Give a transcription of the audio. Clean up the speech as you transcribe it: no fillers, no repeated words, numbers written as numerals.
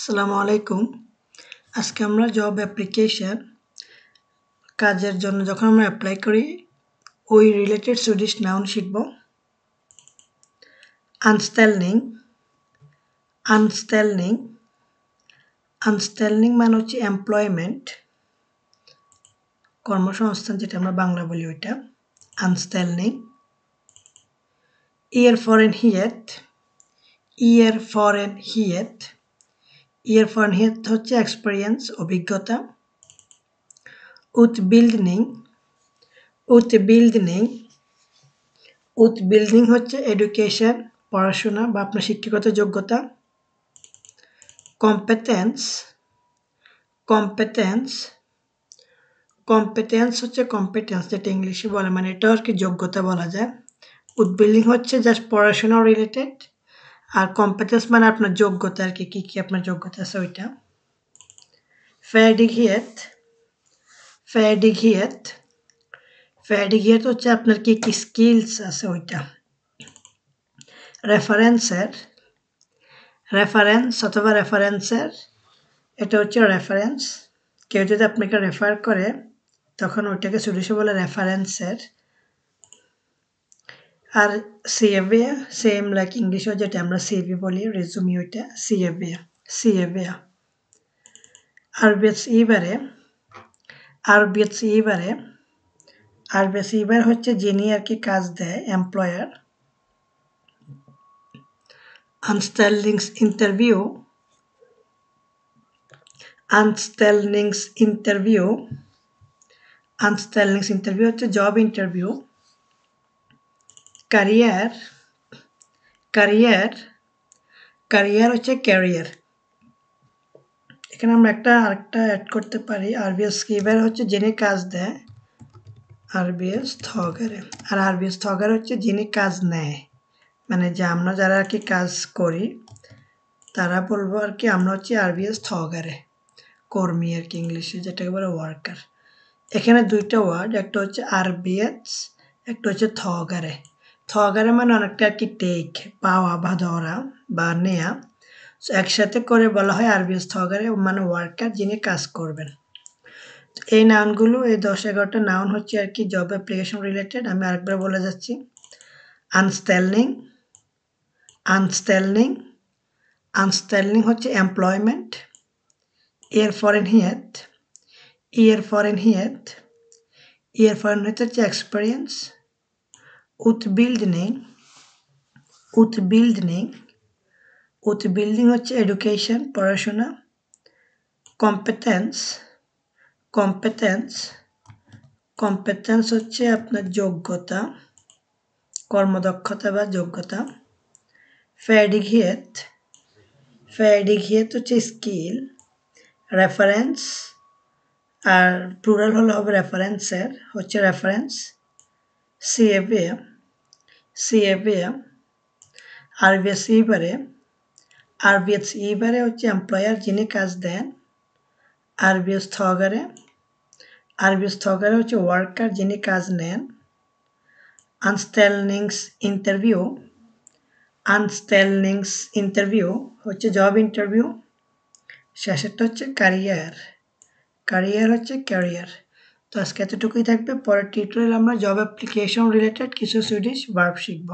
আসসালামু আলাইকুম। আজকে আমরা জব অ্যাপ্লিকেশন কাজের জন্য যখন আমরা অ্যাপ্লাই করি ওই রিলেটেড সুইডিশ নাউন শিখব। আনস্টেলনিং, আনস্টেলনিং, আনস্টেলনিং মানে হচ্ছে এমপ্লয়মেন্ট, কর্মসংস্থান, যেটা আমরা বাংলা বলি ওইটা আনস্টেলনিং। ইয়ারফরেনহিয়েট, ইয়ারফরেনহিয়েট, ইয়ারফরেনহিয়েট হচ্ছে এক্সপেরিয়েন্স, অভিজ্ঞতা। উতবিল্ডনিং, উতবিল্ডনিং, উতবিল্ডিং হচ্ছে এডুকেশন, পড়াশোনা বা আপনার শিক্ষাগত যোগ্যতা। কম্পিটেন্স, কম্পিটেন্স, কম্পিটেন্স হচ্ছে কম্পিটেন্স, যেটা ইংলিশে বলে, মানে এটা আর কি যোগ্যতা বলা যায়। উতবিল্ডিং হচ্ছে জাস্ট পড়াশোনা রিলেটেড, আর কম্পিটেন্স মানে আপনার যোগ্যতা আর কি, কি আপনার যোগ্যতা আছে ওইটা। ফ্যাডিঘিয়েত, ফ্যাডিঘিয়েত, ফ্যাডিঘিয়েত হচ্ছে আপনার কি স্কিলস আছে ওইটা। রেফারেন্সের, রেফারেন্স অথবা রেফারেন্সের, এটা হচ্ছে রেফারেন্স। কেউ যদি আপনাকে রেফার করে তখন ওইটাকে সুইডিশে বলে রেফারেন্সের। আর সিএভি, সেম লাইক ইংলিশে যেটা আমরা সিভি বলি, রেজুমি, ওইটা সিএভি, সিএভি। আরবিএসইবারে, আরবিএসইবারে, আরবিএসইবার হচ্ছে যিনি আর কি কাজ দেয়, এমপ্লয়ার। আনস্টেলনিংস ইন্টারভিউ, আনস্টেলনিংস ইন্টারভিউ, আনস্টেলনিংস ইন্টারভিউ হচ্ছে job interview. Career, career, career হচ্ছে ক্যারিয়ার। এখানে আমরা আরেকটা অ্যাড করতে পারি, আরবিএস স্কিভার হচ্ছে যিনি কাজ দেয়, আরবিএস থগারে। আর আরবিএস থগার হচ্ছে যিনি কাজ নেয়, মানে যে আমরা যারা আর কি কাজ করি তারা বলবো আর কি আমরা হচ্ছে আরবিএস থগারে, কর্মী আর কি ইংলিশে, যেটাকে বলে ওয়ার্কার। এখানে দুইটা ওয়ার্ড, একটা হচ্ছে আরবিএস, একটা হচ্ছে থগারে। থগারে মানে অনেকটা আর কি টেক, পাওয়া বা ধরা বা নেয়া, একসাথে করে বলা হয় আরবিএস থগারে, মানে ওয়ার্কার, যিনি কাজ করবেন। এই নাউনগুলো, এই 10-11টা নাউন হচ্ছে আর কি জব অ্যাপ্লিকেশন রিলেটেড। আমি আরেকবার বলে যাচ্ছি। আনস্টেলনিং, আনস্টেলনিং, আনস্টেলনিং হচ্ছে এমপ্লয়মেন্ট। ইয়ারফরেনহিয়েট, ইয়ারফরেনহিয়েট, ইয়ারফরেনহিয়েট হচ্ছে এক্সপিরিয়েন্স। উতবিল্ডনিং, উতবিল্ডনিং, উতবিল্ডিং হচ্ছে এডুকেশন, পড়াশোনা। কম্পিটেন্স, কম্পিটেন্স, কম্পিটেন্স হচ্ছে আপনার যোগ্যতা, কর্মদক্ষতা বা যোগ্যতা। ফ্যাডিঘিয়েত, ফ্যাডিঘিয়েত হচ্ছে স্কিল। রেফারেন্স, আর প্লুরাল হলে হবে রেফারেন্সের, হচ্ছে রেফারেন্স। CAV, CAV. আরবিএসইবারে, আরবিএসইবারে হচ্ছে এমপ্লয়ার, যিনি কাজ দেন। আরবিএস থগারে, আরবিএস থগারে হচ্ছে ওয়ার্কার, যিনি কাজ নেন। আনস্টেলনিংস ইন্টারভিউ, আনস্টেলনিংস ইন্টারভিউ হচ্ছে জব ইন্টারভিউ। শেষেরটা হচ্ছে ক্যারিয়ার, ক্যারিয়ার হচ্ছে ক্যারিয়ার। তো আজকে এতটুকুই থাকবে। পরের টিউটোরিয়াল আমরা জব অ্যাপ্লিকেশন রিলেটেড কিছু সুইডিশ ভার্ব শিখব।